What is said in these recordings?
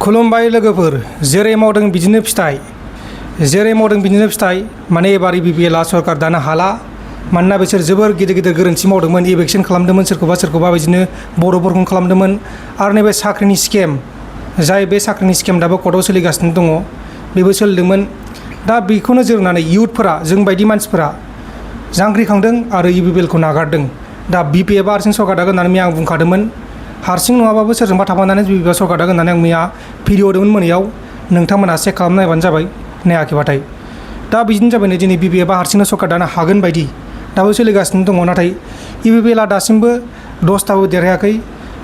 खुलुमबाय लोगोफोर, जेरै मावदों बिदिनो फिथाइ माने एबार बिपिएलआ सरकार दानो हाला। मानोना बिसोर जोबोर गिदिर गिदिर गोरोन्थि मावदोंमोन, इलेक्शन खालामदोंमोन, सोरखौबा बिदिनो बर'फोरखौ खालामदोंमोन। आरो नैबे साख्रिनि स्केम, जाय बे साख्रिनि स्केम दाबो कर्टआव सोलिगासिनो दङ, बेबो सोलिदोंमोन। दा बेखौ नोजोर होनानै इयुथफोरा, जों बायदि मानसिफोरा जांख्रिखांदों आरो बिपिएलखौ नागारदों। दा बिपिएलआ हारसिं सरकार दागोन होननानै आं बुंखादोंमोन। हारसिं नङाबाबो सोरजोंबा थाफानानै बिपिएलआ सरकार दागोन होननानै आं मैया भिडिअ होदोंमोन मोनायाव। नोंथांमोना चेक खालामना नायबानो जाबाय, नायाखैबाथाय। दा बिदिनो जाबाय, दिनै बिपिएलआ हारसिंनो सरकार दानो हागोन बायदि दाबो सोलिगासिनो दङ। नाथाय बिपिएलआ दासिमबो 10टाबो देरहायाखै,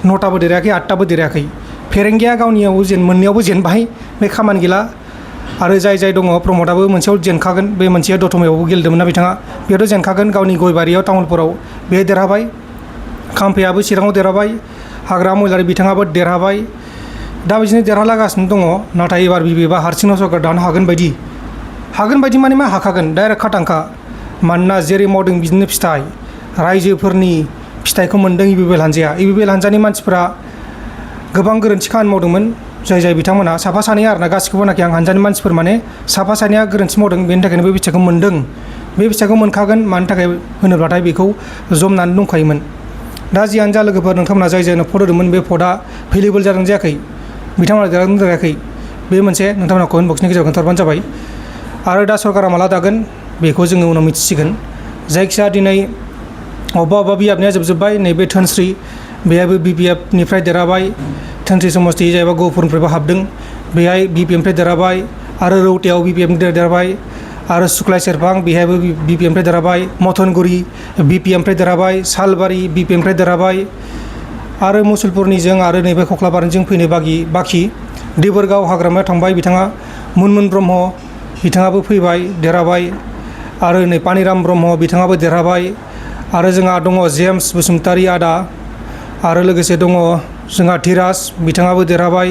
9टाबो देरहायाखै, 8टाबो देरहायाखै। फेरेंगिया गावनियाव मोननैयावबो जेनबाय, बे खामानि गैला। आरो जाय दङ, प्रमदआबो मोनसेयाव जेनखागोन। बे मोनसेया दतमायावबो गेलेदोंमोन ना बिथाङा, बेयावथ' जेनखागोन। गावनि गयबारियाव तामुलपुराव बे देरहाबाय। खाम्फैयाबो चिराङाव देरहाबाय। हाग्रा महिलारि बिथाङाबो देरहाबाय। दा बिदिनो देरहालागासिनो दङ। नाथाय एबार बिपिएलआ हारसिंनो सरकार दानो हागोन बायदि माने मा हाखागोन, डाइरेक्ट खाथांखा। मानोना जेरै मावदों बिदिनो फिथाइ, रायजोफोरनि फिथाइखौ मोनदों बिपिएल हानजाया। बिपिएल हानजानि मानसिफोरा गोबां गोरोन्थि खामानि मावदोंमोन। जाय बिथांमोना साफा सानै आरोना, गासिखौबो होनाखै आं, हानजानि मानसिफोर माने साफा सानैया गोरोन्थि मावदों। बेनि थाखायनो बे फिथाइखौ मोनदों। बे फिथाइखौ मोनखागोन। मानि थाखाय होनोब्लाथाय बेखौ जमनानै दंखायोमोन। दा जियानो जा लोगोफोर, नोंथांमोना जायनो भट होदोंमोन, बे भटआ भेलुएबल जादों जायाखै, बिथांमोना देरहादों देरहायाखै, बे मोनसे नोंथांमोना कमेन्ट बक्सनि गेजेराव खोन्थाहरबानो जाबाय। आरो दा सरकारा माला दागोन बेखौ जोङो उनाव मिथिसिगोन। जायखिजाया दिनै अबेबा बियाबनिया जोबजोब्बाय। नैबे धोनस्रि, बेहायबो बिपिएफनिफ्राय देरहाबाय। धोनस्रि समस्ति जायबा गहपुरनिफ्रायबो हाबदों, बेहाय बिपिएफनिफ्राय देरहाबाय। आरो रौतायाव बिपिएफनिफ्राय देरहाबाय। आरो सुक्लाय सेरफां, बेहायबो बिपिएफनिफ्राय देरहाबाय। मथनगुरि बिपिएफनिफ्राय देरहाबाय। सालबारि बिपिएफनिफ्राय देरहाबाय। आरो मुसलपुरनिजों आरो नैबे कख्लाबारिजों फैनो बाखि देबोरगाव हाग्रामायाव थांबाय बिथाङा। मुनमुन ब्रह्म बिथाङाबो फैबाय, देरहाबाय। आरो नै पानिराम ब्रह्म बिथाङाबो देरहाबाय। आरो जोंहा दङ जेम्स बसुमतारी आदा। आरो लोगोसे दङ जोंहा धीराज, बिथाङाबो देरहाबाय।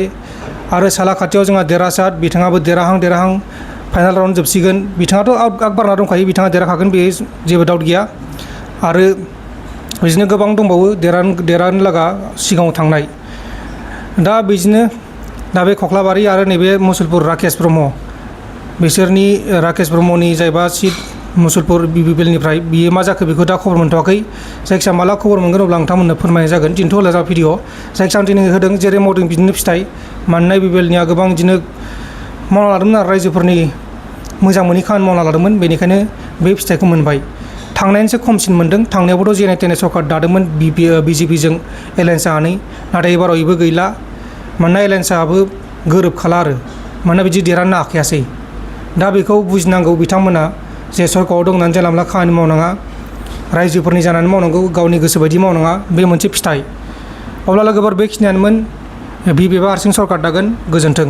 आरो सालाखाथियाव जोंहा देरहासात, बिथाङाबो देरहाहां। फाइनाल राउन्ड जोबसिगोन। बिथाङाथ' आग बारना दंखायो, बिथाङा देरहाखागोन, बे जेबो डाउट गैया। आरो बिदिनो गोबां दंबावो देरहानो लागा सिगाङाव थांनाय। दा बिदिनो बे कख्लाबारि आरो नैबे मुसलपुर राकेश ब्रह्म, बिसोरनि राकेश ब्रह्मनि जायबा सिट मुसलपुर बिपिएलनिफ्राय, बियो मा जाखो बेखौ दा खबर मोनथ'वाखै। जायखिजाया माला खबर मोनगोन अब्ला नोंथांमोननो फोरमायनाय जागोन। दिनैथ' होला जा भिडिअ, जायखिजाया आं दिनै होदों जेरै मावदों बिदिनो फिथाइ। मानोना बिपिएलनिया गोबां बिदिनो मावना लादोंमोन आरो रायजोफोरनि मोजां मोनै खामानि मावना लादोंमोन, बेनिखायनो बे फिथाइखौ मोनबाय। थांनायनिसो खमसिन मोनदों। थांनायावबोथ' जेने तेने सरकार दादोंमोन बिजेपिजों एलायन्स जानानै। नाथाय एबाराव बेबो गैला। मानोना एलायन्सआबो गोरोबखाला आरो, मानोना बिदि देरहानो हाखायासै। दा बेखौ बुजिनांगौ बिथांमोना, जे सरकाराव दं होननानै जानला मोनला खामानि मावनाङा, रायजोफोरनि जानानै मावनांगौ, गावनि गोसो बायदि मावनाङा, बे मोनसे फिथाइ। अब्ला लोगोफोर बेखिनियानोमोन। बिपिएलआ हारसिं सरकार दागोन। गोजोन्थों।